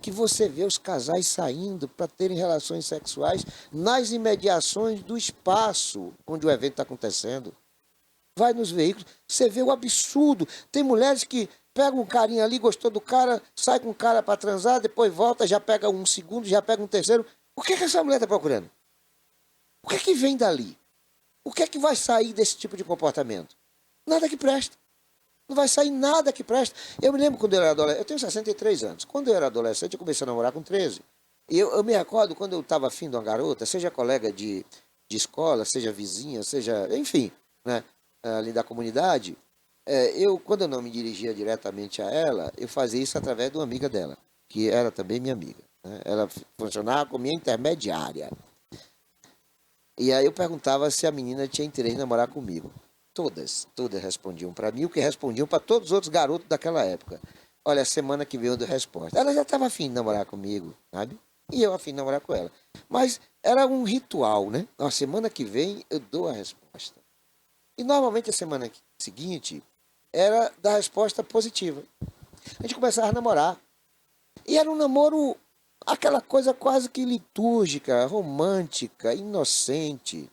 Que você vê os casais saindo para terem relações sexuais nas imediações do espaço onde o evento está acontecendo. Vai nos veículos, você vê o absurdo. Tem mulheres que pegam um carinha ali, gostou do cara, sai com o cara para transar, depois volta, já pega um segundo, já pega um terceiro. O que é que essa mulher está procurando? O que é que vem dali? O que é que vai sair desse tipo de comportamento? Nada que presta. Não vai sair nada que presta. Eu me lembro quando eu era adolescente, eu tenho 63 anos. Quando eu era adolescente, eu comecei a namorar com 13. E eu me recordo quando eu estava afim de uma garota, seja colega de escola, seja vizinha, seja, enfim, né, ali da comunidade, quando eu não me dirigia diretamente a ela, eu fazia isso através de uma amiga dela, que era também minha amiga. Né? Ela funcionava como minha intermediária. E aí eu perguntava se a menina tinha interesse em namorar comigo. Todas respondiam para mim, o que respondiam para todos os outros garotos daquela época. Olha, semana que vem eu dou resposta. Ela já estava afim de namorar comigo, sabe? E eu afim de namorar com ela. Mas era um ritual, né? Na semana que vem eu dou a resposta. E normalmente a semana seguinte era da resposta positiva. A gente começava a namorar. E era um namoro, aquela coisa quase que litúrgica, romântica, inocente.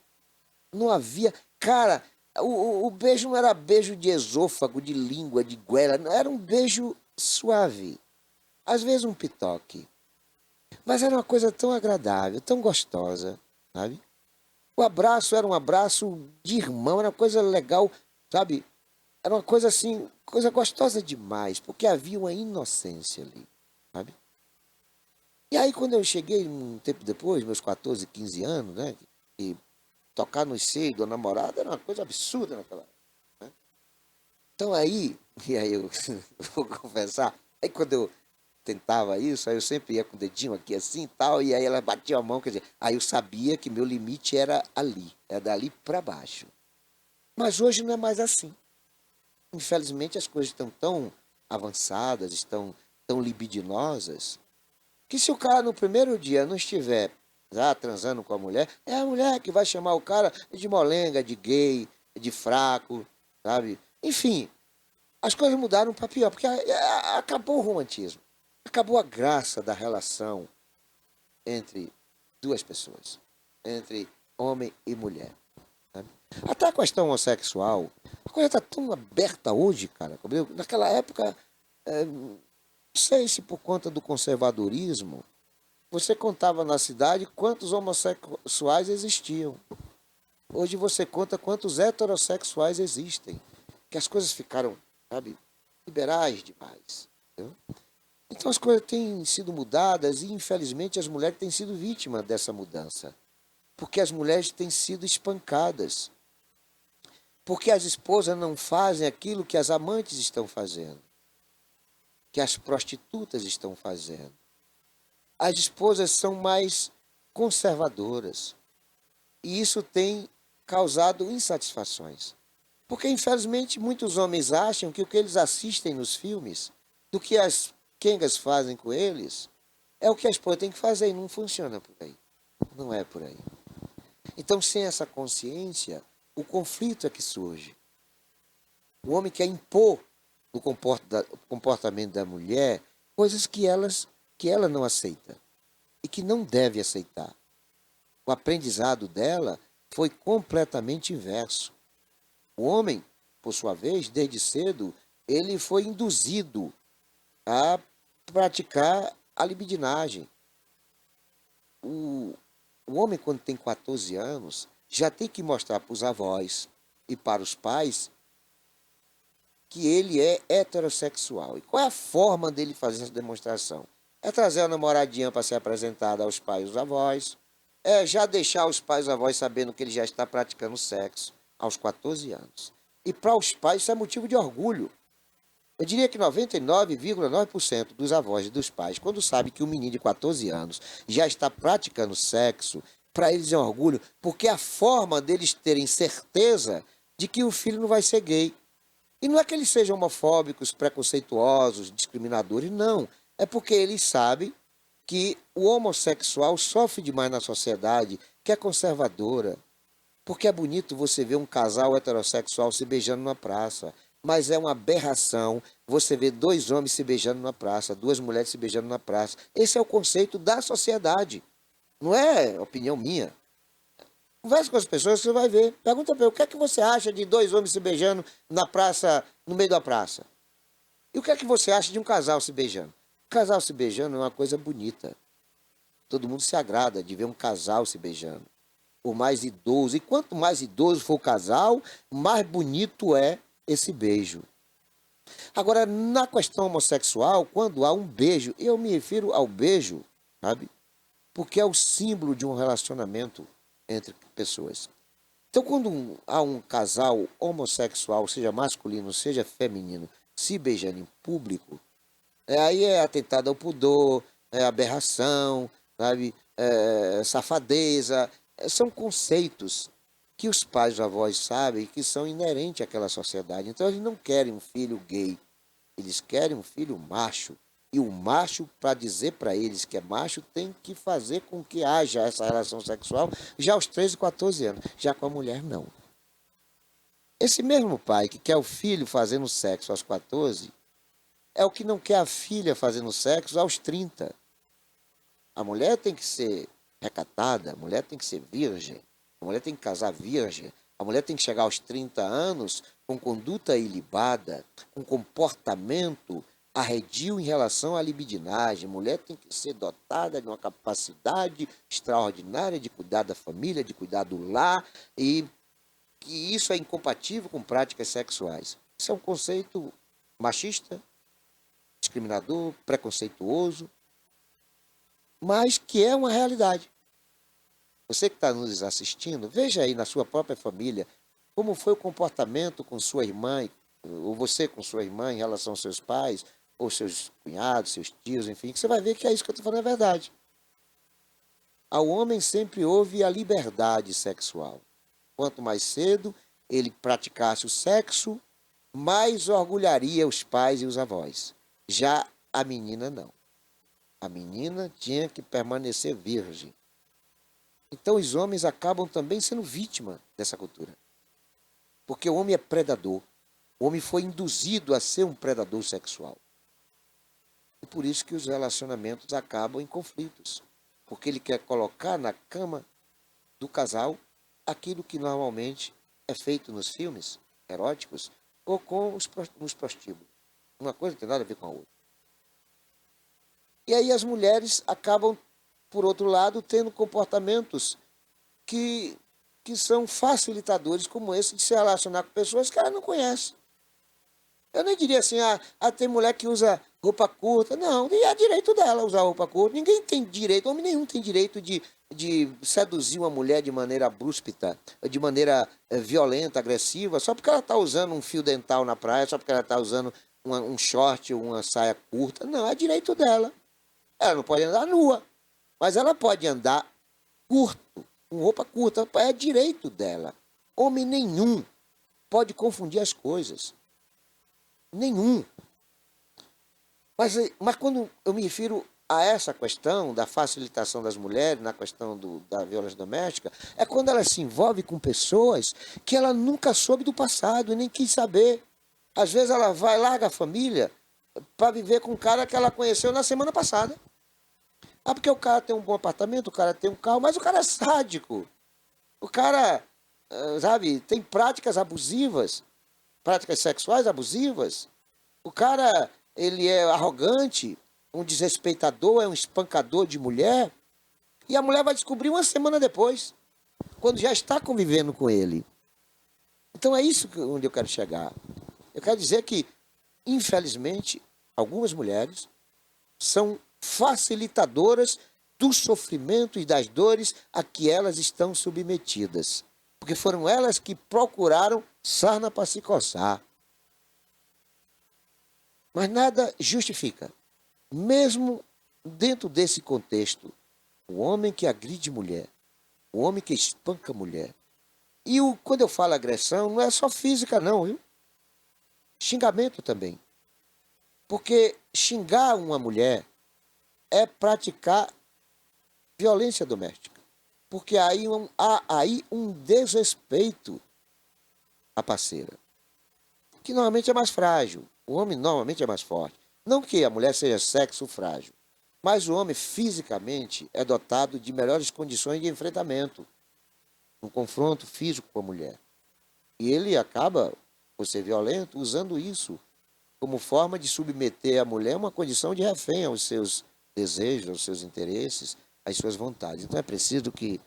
Não havia. Cara, o beijo não era beijo de esôfago, de língua, de goela. Não, era um beijo suave. Às vezes um pitoque. Mas era uma coisa tão agradável, tão gostosa, sabe? O abraço era um abraço de irmão, era uma coisa legal, sabe? Era uma coisa assim, coisa gostosa demais, porque havia uma inocência ali, sabe? E aí quando eu cheguei um tempo depois, meus 14, 15 anos, né? E tocar nos seios da namorada era uma coisa absurda naquela época. Né? Então aí, e aí eu vou confessar, aí quando eu tentava isso, aí eu sempre ia com o dedinho aqui assim e tal, e aí ela batia a mão, quer dizer, aí eu sabia que meu limite era ali, era dali para baixo. Mas hoje não é mais assim. Infelizmente as coisas estão tão avançadas, estão tão libidinosas, que se o cara no primeiro dia não estiver já transando com a mulher, é a mulher que vai chamar o cara de molenga, de gay, de fraco, sabe? Enfim, as coisas mudaram para pior, porque acabou o romantismo. Acabou a graça da relação entre duas pessoas, entre homem e mulher. Sabe? Até a questão homossexual, a coisa está tão aberta hoje, cara. Naquela época, não sei se por conta do conservadorismo, você contava na cidade quantos homossexuais existiam. Hoje você conta quantos heterossexuais existem. Que as coisas ficaram, sabe, liberais demais. Entendeu? Então as coisas têm sido mudadas e, infelizmente, as mulheres têm sido vítimas dessa mudança. Porque as mulheres têm sido espancadas. Porque as esposas não fazem aquilo que as amantes estão fazendo. Que as prostitutas estão fazendo. As esposas são mais conservadoras. E isso tem causado insatisfações. Porque, infelizmente, muitos homens acham que o que eles assistem nos filmes, do que as quengas fazem com eles, é o que a esposa tem que fazer e não funciona por aí. Não é por aí. Então, sem essa consciência, o conflito é que surge. O homem quer impor no comportamento da mulher coisas que ela não aceita e que não deve aceitar. O aprendizado dela foi completamente inverso. O homem, por sua vez, desde cedo, ele foi induzido a praticar a libidinagem. O homem, quando tem 14 anos, já tem que mostrar para os avós e para os pais que ele é heterossexual. E qual é a forma dele fazer essa demonstração? É trazer a namoradinha para ser apresentada aos pais e aos avós, é já deixar os pais e os avós sabendo que ele já está praticando sexo aos 14 anos. E para os pais isso é motivo de orgulho. Eu diria que 99,9% dos avós e dos pais, quando sabem que um menino de 14 anos já está praticando sexo, para eles é um orgulho, porque é a forma deles terem certeza de que o filho não vai ser gay. E não é que eles sejam homofóbicos, preconceituosos, discriminadores, não. É porque eles sabem que o homossexual sofre demais na sociedade, que é conservadora. Porque é bonito você ver um casal heterossexual se beijando na praça. Mas é uma aberração você ver dois homens se beijando na praça, duas mulheres se beijando na praça. Esse é o conceito da sociedade. Não é opinião minha. Converse com as pessoas, você vai ver. Pergunta para ele, o que é que você acha de dois homens se beijando na praça, no meio da praça? E o que é que você acha de um casal se beijando? Um casal se beijando é uma coisa bonita. Todo mundo se agrada de ver um casal se beijando. O mais idoso. E quanto mais idoso for o casal, mais bonito é esse beijo. Agora, na questão homossexual, quando há um beijo, eu me refiro ao beijo, sabe? Porque é o símbolo de um relacionamento entre pessoas. Então, quando há um casal homossexual, seja masculino, seja feminino, se beijando em público, aí é atentado ao pudor, é aberração, sabe? É safadeza. São conceitos que os pais e os avós sabem que são inerentes àquela sociedade. Então, eles não querem um filho gay, eles querem um filho macho. E o macho, para dizer para eles que é macho, tem que fazer com que haja essa relação sexual já aos 13, 14 anos. Já com a mulher, não. Esse mesmo pai que quer o filho fazendo sexo aos 14, é o que não quer a filha fazendo sexo aos 30. A mulher tem que ser recatada, a mulher tem que ser virgem, a mulher tem que casar virgem, a mulher tem que chegar aos 30 anos com conduta ilibada, com comportamento arredio em relação à libidinagem. A mulher tem que ser dotada de uma capacidade extraordinária de cuidar da família, de cuidar do lar, e que isso é incompatível com práticas sexuais. Isso é um conceito machista, discriminador, preconceituoso, mas que é uma realidade. Você que está nos assistindo, veja aí na sua própria família como foi o comportamento com sua irmã, ou você com sua irmã em relação aos seus pais, ou seus cunhados, seus tios, enfim, que você vai ver que é isso que eu estou falando é verdade. Ao homem sempre houve a liberdade sexual. Quanto mais cedo ele praticasse o sexo, mais orgulharia os pais e os avós. Já a menina não. A menina tinha que permanecer virgem. Então os homens acabam também sendo vítima dessa cultura. Porque o homem é predador. O homem foi induzido a ser um predador sexual. E por isso que os relacionamentos acabam em conflitos. Porque ele quer colocar na cama do casal aquilo que normalmente é feito nos filmes eróticos ou com os prostíbulos. Uma coisa não tem nada a ver com a outra. E aí as mulheres acabam, por outro lado, tendo comportamentos que são facilitadores como esse de se relacionar com pessoas que ela não conhece. Eu nem diria assim, tem mulher que usa roupa curta. Não, e é direito dela usar roupa curta. Ninguém tem direito, homem nenhum tem direito de seduzir uma mulher de maneira brúspida, de maneira violenta, agressiva, só porque ela está usando um fio dental na praia, só porque ela está usando um short, uma saia curta. Não, é direito dela. Ela não pode andar nua, mas ela pode andar curto, com roupa curta, é direito dela. Homem nenhum pode confundir as coisas. Nenhum. Mas quando eu me refiro a essa questão da facilitação das mulheres, na questão da violência doméstica, é quando ela se envolve com pessoas que ela nunca soube do passado e nem quis saber. Às vezes ela vai, larga a família para viver com um cara que ela conheceu na semana passada. Porque o cara tem um bom apartamento, o cara tem um carro, mas o cara é sádico. O cara, sabe, tem práticas abusivas, práticas sexuais abusivas. O cara, ele é arrogante, um desrespeitador, é um espancador de mulher. E a mulher vai descobrir uma semana depois, quando já está convivendo com ele. Então é isso onde eu quero chegar. Eu quero dizer que, infelizmente, algumas mulheres são facilitadoras do sofrimento e das dores a que elas estão submetidas. Porque foram elas que procuraram sarna para se coçar. Mas nada justifica. Mesmo dentro desse contexto, o homem que agride mulher, o homem que espanca mulher. E quando eu falo agressão, não é só física não, viu? Xingamento também. Porque xingar uma mulher é praticar violência doméstica. Porque há aí um desrespeito à parceira, que normalmente é mais frágil. O homem normalmente é mais forte. Não que a mulher seja sexo frágil, mas o homem fisicamente é dotado de melhores condições de enfrentamento, um confronto físico com a mulher. E ele acaba, por ser violento, usando isso como forma de submeter a mulher a uma condição de refém aos seus desejos, aos seus interesses, às suas vontades. Então é preciso que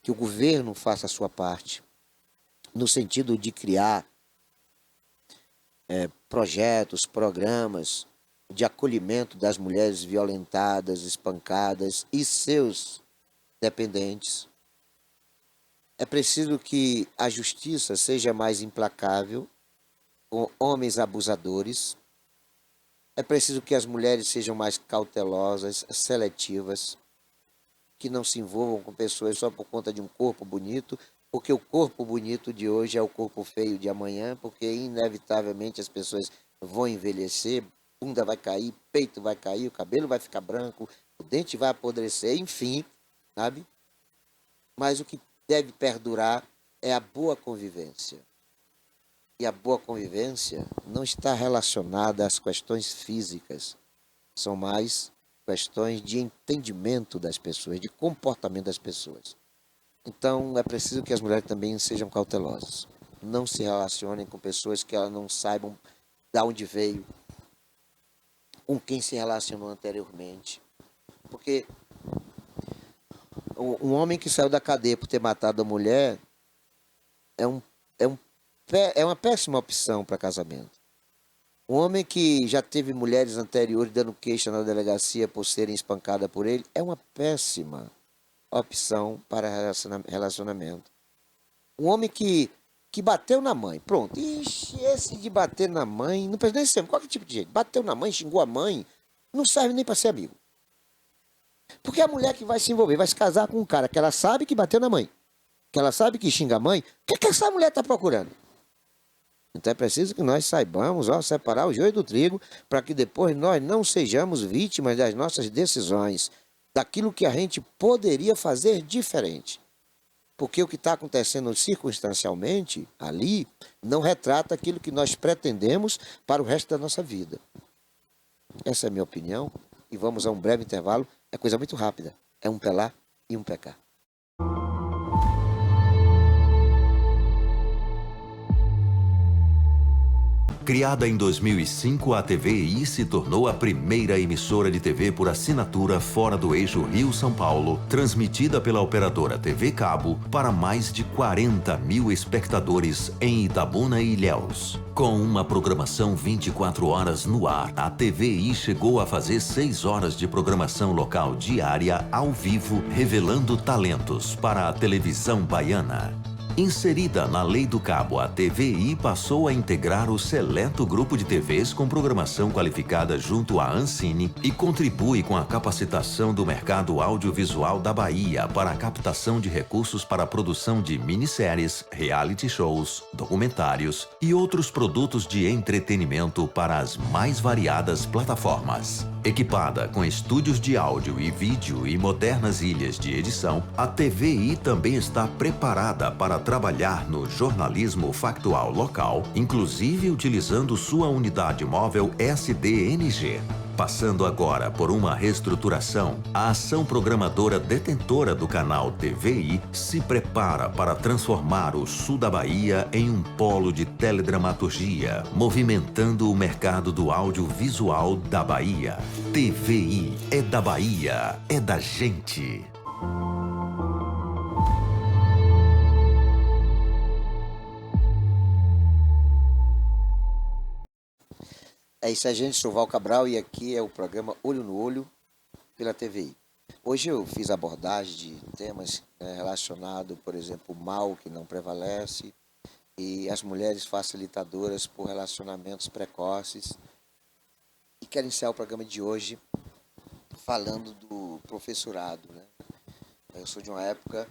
o governo faça a sua parte, no sentido de criar projetos, programas de acolhimento das mulheres violentadas, espancadas e seus dependentes. É preciso que a justiça seja mais implacável com homens abusadores. É preciso que as mulheres sejam mais cautelosas, seletivas, que não se envolvam com pessoas só por conta de um corpo bonito, porque o corpo bonito de hoje é o corpo feio de amanhã, porque inevitavelmente as pessoas vão envelhecer, bunda vai cair, peito vai cair, o cabelo vai ficar branco, o dente vai apodrecer, enfim, sabe? Mas o que deve perdurar é a boa convivência. E a boa convivência não está relacionada às questões físicas, são mais questões de entendimento das pessoas, de comportamento das pessoas. Então é preciso que as mulheres também sejam cautelosas, não se relacionem com pessoas que elas não saibam de onde veio, com quem se relacionou anteriormente, porque um homem que saiu da cadeia por ter matado a mulher é uma péssima opção para casamento. Um homem que já teve mulheres anteriores dando queixa na delegacia por serem espancadas por ele é uma péssima opção para relacionamento. Um homem que bateu na mãe, pronto. Ixi, esse de bater na mãe, não precisa nem ser qualquer tipo de jeito. Bateu na mãe, xingou a mãe, não serve nem para ser amigo. Porque a mulher que vai se envolver, vai se casar com um cara que ela sabe que bateu na mãe, que ela sabe que xinga a mãe, o que essa mulher está procurando? Então é preciso que nós saibamos separar o joio do trigo, para que depois nós não sejamos vítimas das nossas decisões, daquilo que a gente poderia fazer diferente. Porque o que está acontecendo circunstancialmente ali não retrata aquilo que nós pretendemos para o resto da nossa vida. Essa é a minha opinião e vamos a um breve intervalo. É coisa muito rápida. É um pelar e um pecar. Criada em 2005, a TVI se tornou a primeira emissora de TV por assinatura fora do eixo Rio-São Paulo, transmitida pela operadora TV Cabo para mais de 40 mil espectadores em Itabuna e Ilhéus. Com uma programação 24 horas no ar, a TVI chegou a fazer 6 horas de programação local diária ao vivo, revelando talentos para a televisão baiana. Inserida na Lei do Cabo, a TVI passou a integrar o seleto grupo de TVs com programação qualificada junto à Ancine e contribui com a capacitação do mercado audiovisual da Bahia para a captação de recursos para a produção de minisséries, reality shows, documentários e outros produtos de entretenimento para as mais variadas plataformas. Equipada com estúdios de áudio e vídeo e modernas ilhas de edição, a TVI também está preparada para trabalhar no jornalismo factual local, inclusive utilizando sua unidade móvel SDNG. Passando agora por uma reestruturação, a ação programadora detentora do canal TVI se prepara para transformar o sul da Bahia em um polo de teledramaturgia, movimentando o mercado do audiovisual da Bahia. TVI é da Bahia, é da gente. É isso, a gente, Val Cabral, e aqui é o programa Olho no Olho pela TVI. Hoje eu fiz abordagem de temas relacionados, por exemplo, o mal que não prevalece e as mulheres facilitadoras por relacionamentos precoces. E quero iniciar o programa de hoje falando do professorado, né? Eu sou de uma época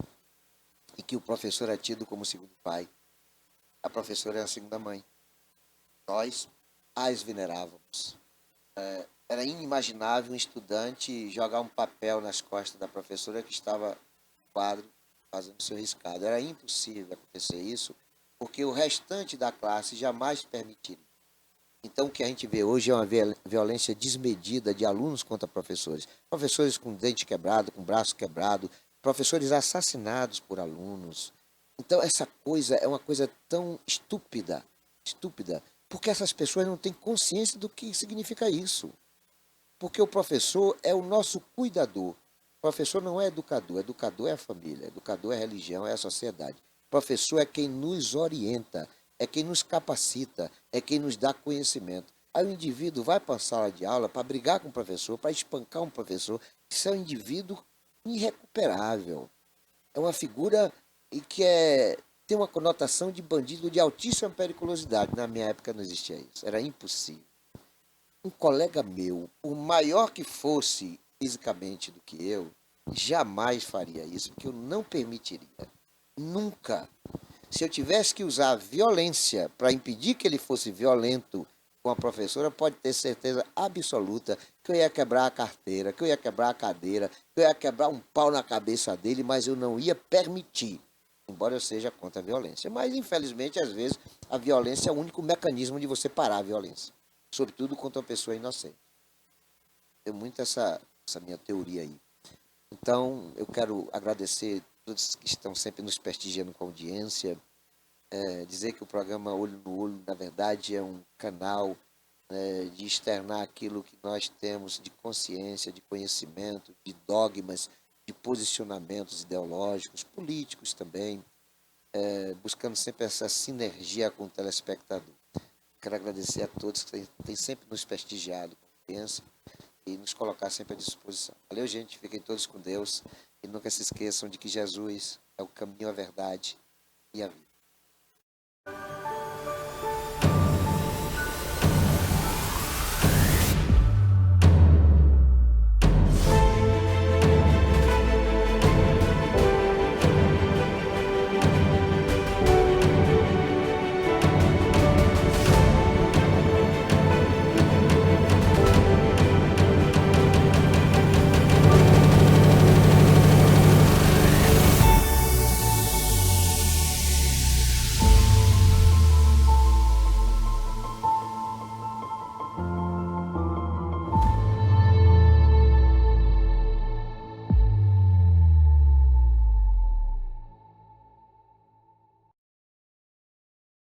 em que o professor é tido como segundo pai, a professora é a segunda mãe. Nós as venerávamos. Era inimaginável um estudante jogar um papel nas costas da professora que estava no quadro fazendo seu riscado. Era impossível acontecer isso, porque o restante da classe jamais permitiria. Então, o que a gente vê hoje é uma violência desmedida de alunos contra professores. Professores com dente quebrado, com braço quebrado, professores assassinados por alunos. Então, essa coisa é uma coisa tão estúpida, estúpida, porque essas pessoas não têm consciência do que significa isso. Porque o professor é o nosso cuidador. O professor não é educador, educador é a família, educador é a religião, é a sociedade. O professor é quem nos orienta, é quem nos capacita, é quem nos dá conhecimento. Aí o indivíduo vai para a sala de aula para brigar com o professor, para espancar um professor. Isso é um indivíduo irrecuperável. É uma figura tem uma conotação de bandido de altíssima periculosidade. Na minha época não existia isso, era impossível. Um colega meu, por maior que fosse fisicamente do que eu, jamais faria isso, porque eu não permitiria. Nunca. Se eu tivesse que usar violência para impedir que ele fosse violento com a professora, pode ter certeza absoluta que eu ia quebrar a carteira, que eu ia quebrar a cadeira, que eu ia quebrar um pau na cabeça dele, mas eu não ia permitir, embora eu seja contra a violência. Mas, infelizmente, às vezes, a violência é o único mecanismo de você parar a violência, sobretudo contra uma pessoa inocente. Tem muito essa minha teoria aí. Então, eu quero agradecer a todos que estão sempre nos prestigiando com a audiência, dizer que o programa Olho no Olho, na verdade, é um canal de externar aquilo que nós temos de consciência, de conhecimento, de dogmas, de posicionamentos ideológicos, políticos também, buscando sempre essa sinergia com o telespectador. Quero agradecer a todos que têm sempre nos prestigiado com a audiência e nos colocar sempre à disposição. Valeu, gente. Fiquem todos com Deus e nunca se esqueçam de que Jesus é o caminho, a verdade e a vida.